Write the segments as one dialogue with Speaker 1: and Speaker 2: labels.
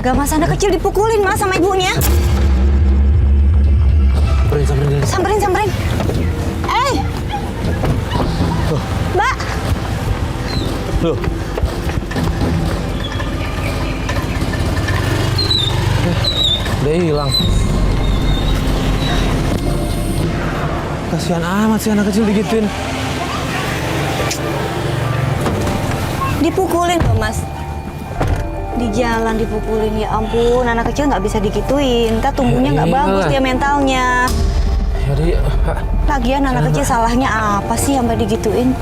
Speaker 1: Astaga, Mas, anak kecil dipukulin, Mas, sama ibunya. Samperin. Mbak.
Speaker 2: Loh. Udah hilang. Kasihan amat sih anak kecil digituin.
Speaker 1: Dipukulin loh, Mas. Di jalan dipukulin, ya ampun. Anak kecil nggak bisa digituin. Ntar tumbuhnya nggak bagus dia mentalnya.
Speaker 2: Jadi,
Speaker 1: Lagian anak kecil salahnya apa sih sampai digituin?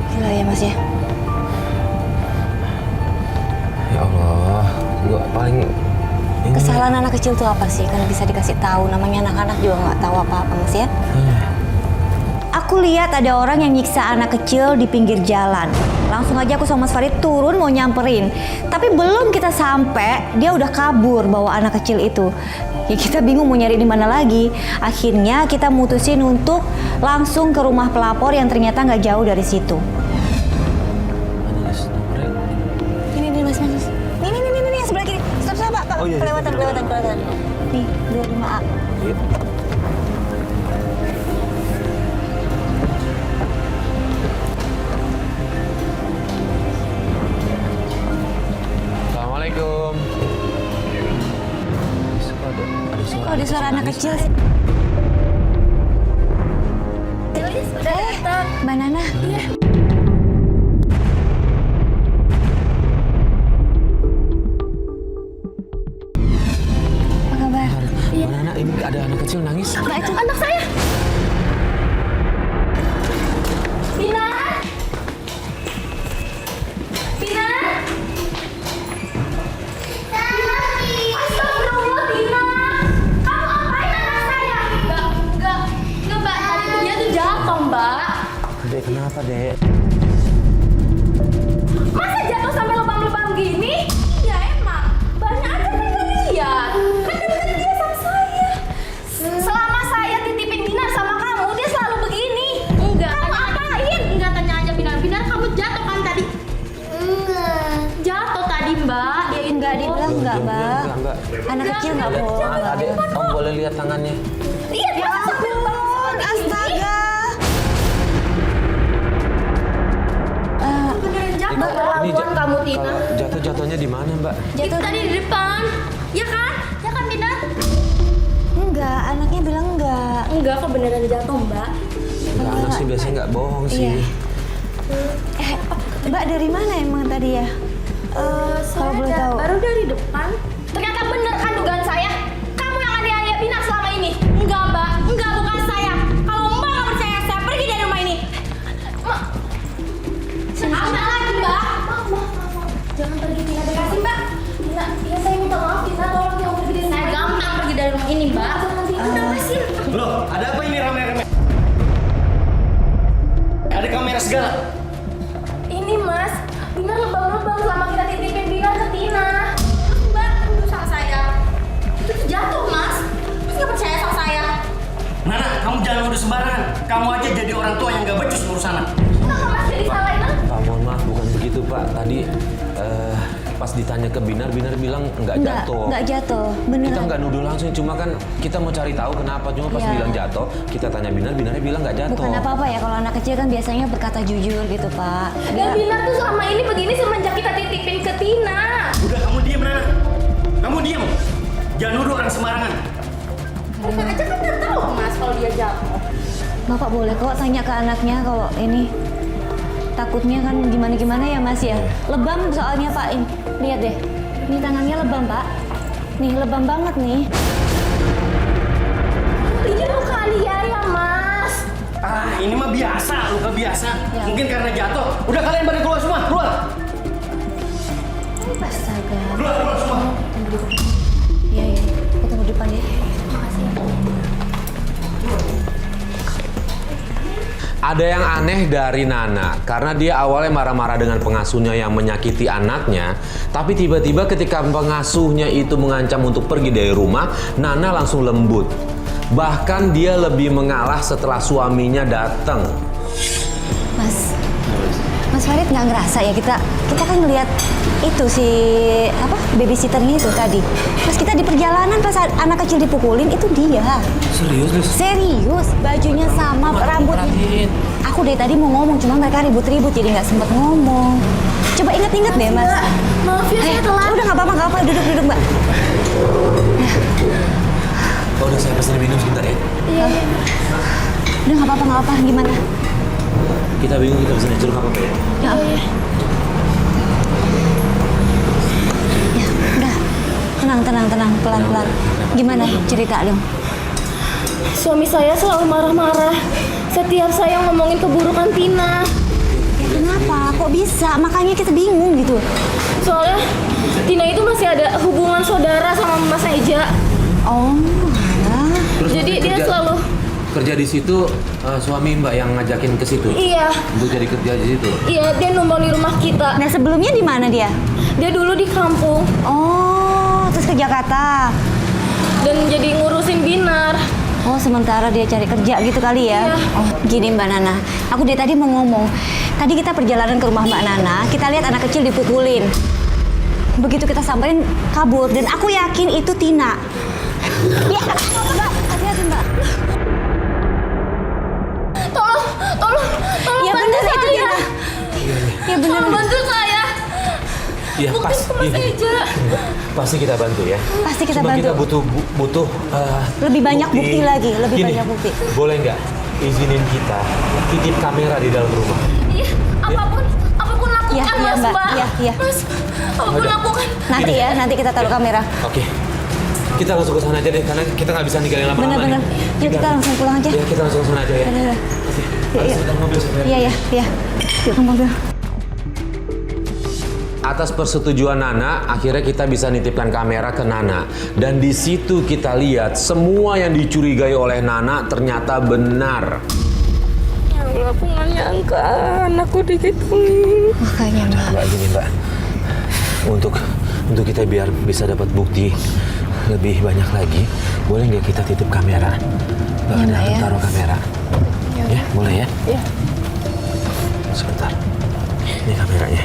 Speaker 1: Gila ya, Mas ya.
Speaker 2: ya Allah, gua paling
Speaker 1: Kesalahan anak kecil tuh apa sih? Kan bisa dikasih tahu. Namanya anak-anak juga nggak tahu apa-apa, Mas ya. Aku lihat ada orang yang nyiksa anak kecil di pinggir jalan. Langsung aja aku sama Mas Farid turun mau nyamperin. Tapi belum kita sampai, dia udah kabur bawa anak kecil itu. Ya kita bingung mau nyari di mana lagi. Akhirnya kita mutusin untuk langsung ke rumah pelapor yang ternyata nggak jauh dari situ. Ini Mas. Ini sebelah kiri. Stop Pak.
Speaker 2: Oh, iya,
Speaker 1: Kelewatan. Nih, 25A.
Speaker 2: Iya. Assalamualaikum.
Speaker 1: Kok ada suara anak kecil sih? Mbak Nana. Iya. Apa kabar?
Speaker 2: Mbak Nana, ini ada anak kecil nangis.
Speaker 1: Mbak, itu anak saya.
Speaker 3: Tina! Astagfirullah, Tina! Kamu ngapain anak saya? Enggak, Mbak. Tadi tuh dia tuh jatuh, Mbak.
Speaker 2: Dek, kenapa, Dek?
Speaker 3: Masa jatuh sampai lubang-lubang gini? Ya emang. Banyak aja kan gak lihat. Kan tadi dia sama saya. Selama saya titipin Binar sama kamu, dia selalu begini. Enggak. Kamu apain? Enggak, tanya aja Binar. Binar, kamu jatuh kan tadi? Enggak. Jatuh tadi, Mbak. Dia itu.
Speaker 1: Enggak dibilang enggak, Mbak.
Speaker 2: Enggak.
Speaker 1: Anak kecil enggak boleh.
Speaker 2: Adek, kamu boleh lihat tangannya.
Speaker 3: Iya, dia
Speaker 1: Ya
Speaker 3: sampai
Speaker 1: ampun, astaga.
Speaker 3: beneran jatuh.
Speaker 2: Ini
Speaker 3: Keterlaluan kamu, Tina.
Speaker 2: Kalau jatuh-jatuhnya di mana, Mbak?
Speaker 3: Itu tadi di depan. Ya kan? Ya kan, Binar?
Speaker 1: Enggak, anaknya bilang enggak.
Speaker 3: Enggak, kok beneran jatuh, Mbak.
Speaker 2: Enggak, anak sih biasanya nggak bohong sih.
Speaker 1: Iya. Mbak dari mana emang tadi ya? Kalau boleh tahu.
Speaker 3: Baru dari depan. Ternyata bener kan dugaan saya. Kamu yang aniaya Binar selama ini. Enggak, Mbak. Enggak, bukan saya. Kalau Mbak nggak percaya, saya pergi dari rumah ini. Mbak. Ada lagi, Mbak. Maaf. Jangan pergi, Tina. Kasih, Mbak. Tina, ya saya minta maaf, Tina. Tolong jangan pergi dari rumah. Saya gampang pergi dari rumah ini, Mbak. Jangan, Tina. Udah, kasih.
Speaker 4: Loh, ada apa ini rame-rame? Ada kamera segala.
Speaker 3: Ini Mas, Binar lebang-lebang selama kita titipin Binar ke Tina. Mbak, tunggu sama saya. Itu tuh jatuh, Mas. Mas nggak percaya sama saya?
Speaker 4: Nana, kamu jangan nuduh sembarangan. Kamu aja jadi orang tua yang gak becus ngurus anak.
Speaker 3: Kenapa Mas jadi salahin?
Speaker 2: Pak, mohon maaf, bukan begitu, Pak. Tadi pas ditanya ke Binar bilang nggak jatuh.
Speaker 1: Enggak jatuh,
Speaker 2: Kita
Speaker 1: beneran.
Speaker 2: nggak nuduh langsung, cuma kan kita mau cari tahu kenapa. Cuma pas
Speaker 1: Iya.
Speaker 2: bilang jatuh, kita tanya Binarnya bilang nggak jatuh.
Speaker 1: Bukan apa-apa ya, kalau anak kecil kan biasanya berkata jujur gitu, Pak.
Speaker 3: Dan Binar tuh selama ini begini semenjak kita titipin ke Tina.
Speaker 4: Udah, kamu diem, Nana. Kamu diem. Jangan nuduh orang sembarangan.
Speaker 3: Kita aja kan nggak tahu Mas kalau dia jatuh.
Speaker 1: Bapak boleh kok tanya ke anaknya kalau ini. Takutnya kan gimana-gimana ya, Mas ya. Lebam soalnya, Pak. Lihat deh. Ini tangannya lebam, Pak. Nih, lebam banget nih.
Speaker 3: Ini luka aniaya, Mas.
Speaker 4: Ah, ini mah biasa, luka biasa.
Speaker 1: Ya.
Speaker 4: Mungkin karena jatuh. Udah, kalian pada keluar semua, keluar.
Speaker 1: Astaga.
Speaker 4: Keluar semua.
Speaker 1: Iya. Ketemu di depan ya.
Speaker 3: Makasih.
Speaker 2: Ada yang aneh dari Nana, karena dia awalnya marah-marah dengan pengasuhnya yang menyakiti anaknya, tapi tiba-tiba ketika pengasuhnya itu mengancam untuk pergi dari rumah, Nana langsung lembut. Bahkan dia lebih mengalah setelah suaminya datang.
Speaker 1: Mas Farid nggak ngerasa ya kita kan ngelihat itu si babysitternya itu tadi. Pas kita di perjalanan pas anak kecil dipukulin itu dia.
Speaker 2: Serius, Lis?
Speaker 1: Serius, bajunya sama, rambutnya. Aku dari tadi mau ngomong, cuma mereka ribut-ribut jadi nggak sempet ngomong. Coba inget-inget deh, Mas.
Speaker 3: Maaf ya, saya telat.
Speaker 1: Udah nggak apa-apa, duduk, Mbak.
Speaker 2: Oh, udah saya pesan minum sebentar ya.
Speaker 3: Iya.
Speaker 1: Udah nggak apa-apa, gimana?
Speaker 2: Kita bingung kita pesan jeruk apa ya?
Speaker 1: Ya, udah. Tenang, pelan-pelan. Gimana cerita dong?
Speaker 3: Suami saya selalu marah-marah setiap saya ngomongin keburukan Tina.
Speaker 1: Ya kenapa? Kok bisa? Makanya kita bingung gitu.
Speaker 3: Soalnya Tina itu masih ada hubungan saudara sama Mas Eja.
Speaker 1: Oh, alah.
Speaker 2: Terus
Speaker 3: Jadi
Speaker 2: Mas
Speaker 3: dia
Speaker 2: kerja-
Speaker 3: selalu
Speaker 2: kerja di situ, suami Mbak yang ngajakin ke situ
Speaker 3: iya,
Speaker 2: untuk jadi kerja di situ.
Speaker 3: dia numpang di rumah kita.
Speaker 1: Nah sebelumnya di mana dia?
Speaker 3: Dia dulu di kampung
Speaker 1: Oh, terus ke Jakarta.
Speaker 3: dan jadi ngurusin Binar.
Speaker 1: Oh, sementara dia cari kerja gitu kali ya?
Speaker 3: Iya.
Speaker 1: Oh, gini Mbak Nana, aku dari tadi mau ngomong. Tadi kita perjalanan ke rumah Mbak Nana, kita lihat anak kecil dipukulin. Begitu kita samperin kabur, dan aku yakin itu Tina. Ya, Mbak, hati-hati Mbak.
Speaker 3: Tolong
Speaker 1: Ya
Speaker 3: bantu
Speaker 1: bener itu
Speaker 3: saya.
Speaker 1: Tina. Ya bener.
Speaker 3: Tolong bantu saya.
Speaker 2: Iya,
Speaker 3: Bukti
Speaker 2: pas.
Speaker 3: ke Mas
Speaker 2: Iya.
Speaker 3: Eja.
Speaker 2: Pasti kita bantu ya.
Speaker 1: Pasti kita
Speaker 2: Cuma
Speaker 1: bantu.
Speaker 2: kita butuh
Speaker 1: Lebih banyak bukti lagi, lebih
Speaker 2: Gini,
Speaker 1: banyak bukti.
Speaker 2: Boleh nggak izinin kita titip kamera di dalam rumah?
Speaker 3: Iya, apapun lakukan
Speaker 1: Iya, iya,
Speaker 3: Mas,
Speaker 1: Mbak.
Speaker 3: Mbak.
Speaker 1: Iya.
Speaker 3: Mas, apapun
Speaker 2: Udah.
Speaker 3: lakukan.
Speaker 1: Nanti ya, nanti kita taruh kamera.
Speaker 2: Oke. Kita langsung ke sana aja deh karena kita nggak bisa ninggalin lama-lama.
Speaker 1: Bener-bener.
Speaker 2: nih.
Speaker 1: Yuk kita langsung pulang aja.
Speaker 2: Ya, kita langsung ke sana aja ya.
Speaker 1: Bener-bener.
Speaker 2: Oke.
Speaker 1: Iya,
Speaker 2: Harus
Speaker 1: iya.
Speaker 2: dalam mobil saya.
Speaker 1: Iya. Yuk ke mobil.
Speaker 2: Atas persetujuan Nana, akhirnya kita bisa nitipkan kamera ke Nana. Dan di situ kita lihat semua yang dicurigai oleh Nana ternyata benar.
Speaker 3: Ya, aku nggak nyangka anakku digituin.
Speaker 1: Makanya Mbak.
Speaker 2: Mbak, gini Mbak, untuk kita biar bisa dapat bukti lebih banyak lagi, boleh nggak kita titip kamera? Mbak,
Speaker 1: Ya, Mbak, ya.
Speaker 2: taruh kamera. Ya, boleh ya?
Speaker 3: Iya.
Speaker 2: Sebentar. Ini kameranya.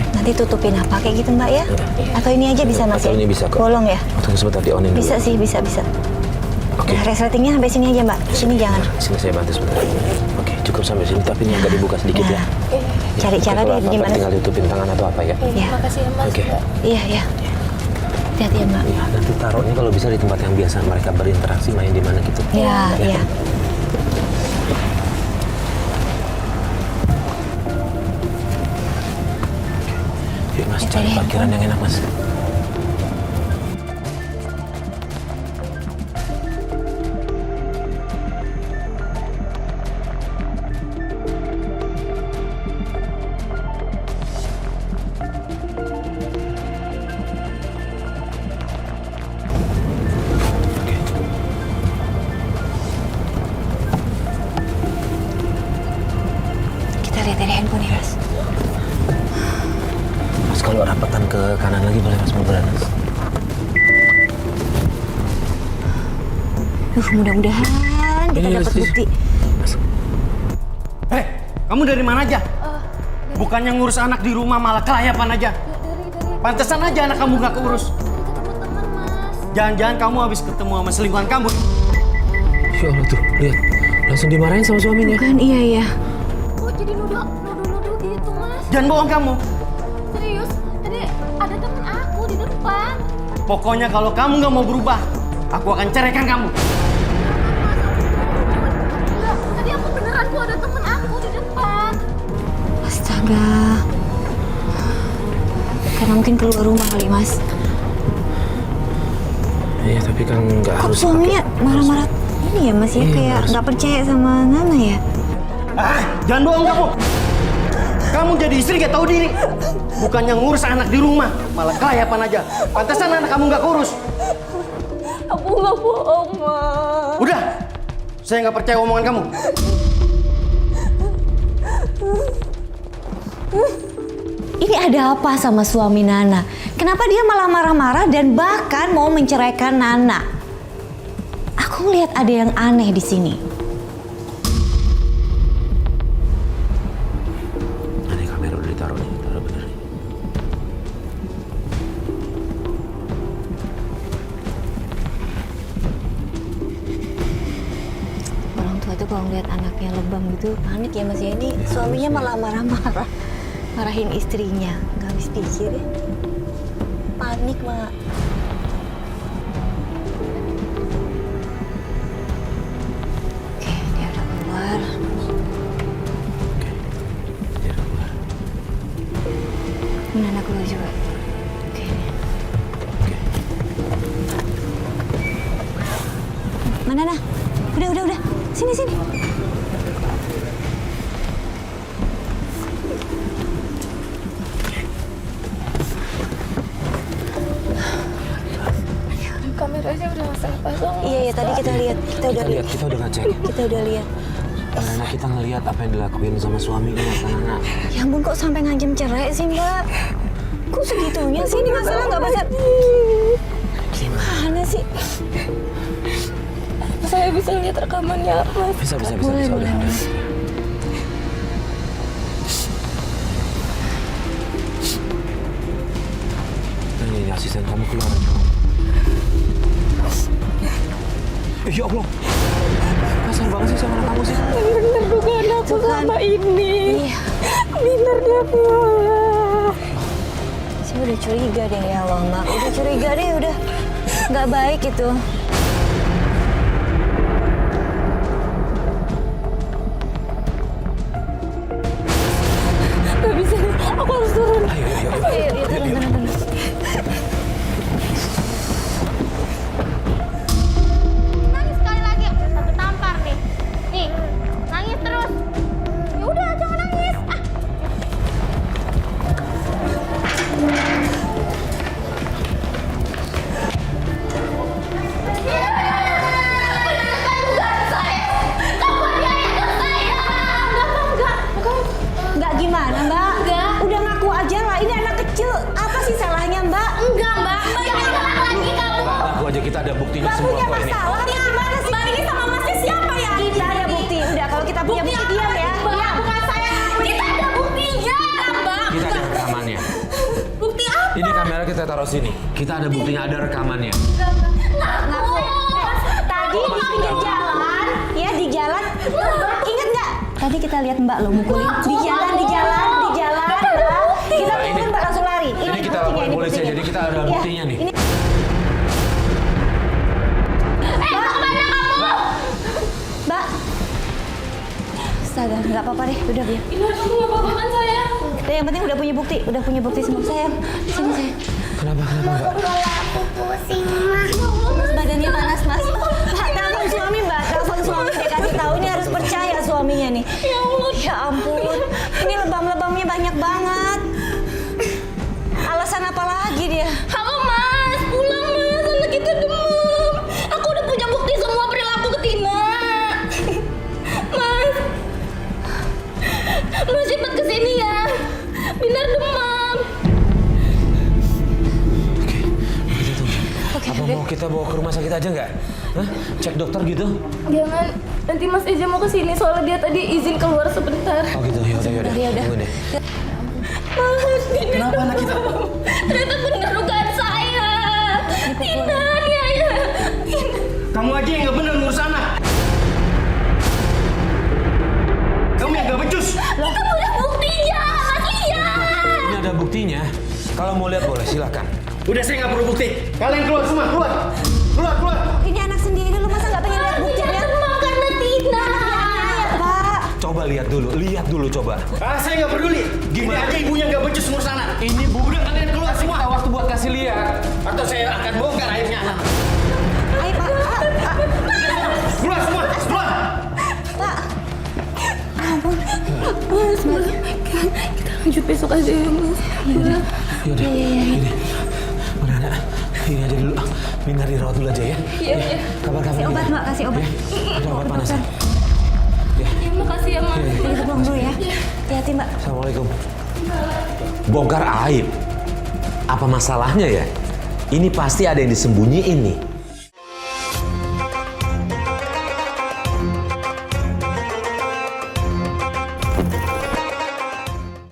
Speaker 1: Nanti tutupin apa kayak gitu Mbak ya? Atau ini aja bisa Mas
Speaker 2: Atau
Speaker 1: ya?
Speaker 2: ini bisa kok.
Speaker 1: Bolong ya?
Speaker 2: Tunggu sebentar di-on-in dulu.
Speaker 1: Bisa sih, bisa.
Speaker 2: Oke.
Speaker 1: Nah, resletingnya sampai sini aja Mbak. Sini jangan.
Speaker 2: Sini saya bantu sebentar. Oke, cukup sampai sini, tapi ini agak dibuka sedikit ya.
Speaker 1: Cari cara
Speaker 2: Kalau
Speaker 1: deh
Speaker 2: apa-apa
Speaker 1: gimana.
Speaker 2: tinggal ditutupin tangan atau apa ya.
Speaker 1: Iya.
Speaker 3: Makasih ya Mas.
Speaker 2: Oke.
Speaker 1: Iya. Hati-hati ya Mbak.
Speaker 2: Iya, nanti taruhnya kalau bisa di tempat yang biasa mereka berinteraksi main di mana gitu.
Speaker 1: Iya.
Speaker 2: Yuk Mas,
Speaker 1: Ya,
Speaker 2: cari
Speaker 1: cari
Speaker 2: parkiran yang enak Mas.
Speaker 1: Kita lihat dari handphone ya Mas.
Speaker 2: Mas, kalau rapatan ke kanan lagi boleh Mas munduran Mas.
Speaker 1: Mudah-mudahan kita
Speaker 2: Ini,
Speaker 1: dapat
Speaker 2: Sis.
Speaker 1: bukti.
Speaker 4: Hei, kamu dari mana aja? Bukannya ngurus anak di rumah malah kelayapan aja. Pantesan aja anak kamu gak keurus. Jangan-jangan kamu habis ketemu sama selingkuhan kamu.
Speaker 2: Ya Allah tuh, lihat. Langsung dimarahin sama suaminya.
Speaker 1: Kan iya.
Speaker 3: Kok jadi nuduh gitu Mas?
Speaker 4: Jangan bohong kamu.
Speaker 3: Serius? Tadi ada temen aku di depan.
Speaker 4: Pokoknya kalau kamu gak mau berubah, aku akan ceraikan kamu.
Speaker 3: Enggak, tadi aku beneran kok ada temen aku di depan.
Speaker 1: Astaga. Karena mungkin keluar rumah kali Mas.
Speaker 2: Iya, tapi kan nggak
Speaker 1: Kok
Speaker 2: harus
Speaker 1: suaminya
Speaker 2: pakai-
Speaker 1: marah-marah ini ya Mas ya?
Speaker 2: Iya,
Speaker 1: Kayak
Speaker 2: harus.
Speaker 1: nggak percaya sama Nana ya?
Speaker 4: Jangan bohong kamu. Kamu jadi istri gak tahu diri. Bukannya ngurus anak di rumah, malah kelayapan aja. Pantesan anak kamu gak kurus.
Speaker 3: Aku nggak bohong Mas.
Speaker 4: Udah, saya nggak percaya omongan kamu.
Speaker 1: Ini ada apa sama suami Nana? Kenapa dia malah marah-marah dan bahkan mau menceraikan Nana? Aku ngeliat ada yang aneh di sini.
Speaker 2: Nah, ini kamera udah ditaruh nih, taruh bener nih.
Speaker 1: kayak lebam gitu, panik ya Mas ya. Ini suaminya malah marah-marah, marahin istrinya, nggak habis pikir ya. Panik Mak. Oke, dia udah keluar. Nana keluar juga. Oke. Mana Nana? Udah. Sini.
Speaker 3: Kameranya udah pasang.
Speaker 1: Iya, tadi kita lihat. Kita udah lihat.
Speaker 2: Kita udah ngecek.
Speaker 1: Kita udah lihat.
Speaker 2: Karena kita ngelihat apa yang dilakuin sama suaminya kan anak.
Speaker 1: Ya ampun, kok sampai ngancam cerai sih Mbak? Kok segitunya sih? Ini masalah nggak bisa. Gimana sih?
Speaker 3: Saya bisa lihat rekamannya, Mas.
Speaker 2: Bisa.
Speaker 1: Boleh.
Speaker 2: Udah. Ini asisten kamu keluar. Ya Allah, kasar banget sih sama anak kamu sih.
Speaker 3: Bener dugaan aku selama ini.
Speaker 1: Iya.
Speaker 3: Bener dia pulang.
Speaker 1: Saya udah curiga deh ya Allah, Mak. Udah curiga deh, udah nggak baik itu.
Speaker 3: Gak bisa, aku harus turun.
Speaker 1: Ayo, tenang.
Speaker 3: Nangis sekali lagi, aku tampar nih. Nih, nangis terus. Ya udah, jangan nangis.
Speaker 1: Nggak gimana, Mbak?
Speaker 3: Enggak.
Speaker 1: Udah ngaku aja lah, ini anak kecil. Apa sih salahnya, Mbak?
Speaker 3: Enggak, Mbak. Jangan salah lagi kamu.
Speaker 2: Aku aja kita ada buktinya
Speaker 1: Nggak
Speaker 2: semua
Speaker 1: punya
Speaker 2: kok ini.
Speaker 1: masalah, apa gimana sih?
Speaker 3: Mbak ini sama Masnya siapa ya?
Speaker 1: Kita ada bukti. Udah, kalau kita punya bukti,
Speaker 3: apa
Speaker 1: diam
Speaker 3: lagi,
Speaker 1: ya.
Speaker 3: Mbak?
Speaker 1: Diam.
Speaker 3: Bukan saya. Kita ada buktinya, Mbak.
Speaker 2: Kita ada rekamannya.
Speaker 3: Bukti apa?
Speaker 2: Ini kamera kita taruh sini. Kita ada buktinya, ada rekamannya.
Speaker 1: Ngaku. Tadi di pinggir jalan, ya di jalan. Ingat nggak? Tadi kita lihat Mbak lo mukulin di jalan, Mbak. Kita turun Mbak langsung lari.
Speaker 2: Ini kita
Speaker 1: buktinya,
Speaker 2: laporin
Speaker 1: ini
Speaker 2: polisi,
Speaker 1: buktinya.
Speaker 2: jadi kita ada
Speaker 1: Iya,
Speaker 2: buktinya nih.
Speaker 1: ini- Mbak. Astaga, nggak apa-apa deh, udah biar.
Speaker 3: Ini kamu nggak apa-apa kan saya?
Speaker 1: Yang penting udah punya bukti semua. Sayang, sini sayang.
Speaker 2: Kenapa Mbak?
Speaker 1: Mas, badannya panas, Mas. Mbak, telepon suami, Mbak. Telepon suami, dia kasih tahu ini harus percaya suaminya nih.
Speaker 3: Ya Allah.
Speaker 1: Ya ampun, ini lebam-lebamnya banyak banget. Alasan apa lagi dia?
Speaker 3: Halo Mas, pulang Mas, anak kita demam. Aku udah punya bukti semua perilaku ke Tina. Mas cepet kesini ya. Binar demam.
Speaker 2: Apa mau kita bawa ke rumah sakit aja nggak? Hah? Cek dokter gitu?
Speaker 3: Jangan, nanti Mas Eja mau kesini soalnya dia tadi izin keluar sebentar.
Speaker 2: Oh gitu, yaudah.
Speaker 1: Ya udah.
Speaker 2: Tunggu deh.
Speaker 3: Mas, Tina
Speaker 4: Kenapa anak kita?
Speaker 3: ternyata benar dugaan saya. Tina, ya.
Speaker 4: Kamu aja yang nggak bener ngurus anak. Kamu yang nggak becus.
Speaker 3: Kita punya buktinya, Mas. Iya.
Speaker 2: Ini ada buktinya. Kalau mau lihat boleh, silakan.
Speaker 4: Udah, saya nggak perlu bukti. Kalian keluar semua, keluar.
Speaker 1: Ini anak sendiri, lu masa nggak pengen lihat buktinya?
Speaker 3: Demam karena Tina.
Speaker 1: Pak,
Speaker 2: Coba lihat dulu coba.
Speaker 4: Ah, saya nggak peduli. Gini aja ibunya nggak becus ngurus anak.
Speaker 2: Ini bu,
Speaker 4: Udah, kalian keluar semua.
Speaker 2: waktu buat kasih lihat.
Speaker 4: Atau saya akan bongkar akhirnya anak.
Speaker 1: ayo Pak.
Speaker 4: Keluar semua, keluar.
Speaker 1: Pak. Ampun.
Speaker 3: Mas, kita lanjut besok aja ya, Mas.
Speaker 2: Yaudah, ini. Udah anak, ini aja dulu. Binar dirawat dulu aja ya.
Speaker 3: Iya.
Speaker 2: Kabar-kabar.
Speaker 1: Kasih obat, Mbak, kasih obat.
Speaker 2: Ada obat panas.
Speaker 3: Ya, makasih ya, Mas.
Speaker 1: Kita pulang dulu ya. Hati-hati, Mbak.
Speaker 2: Assalamualaikum. Bongkar aib. Apa masalahnya ya? Ini pasti ada yang disembunyiin nih.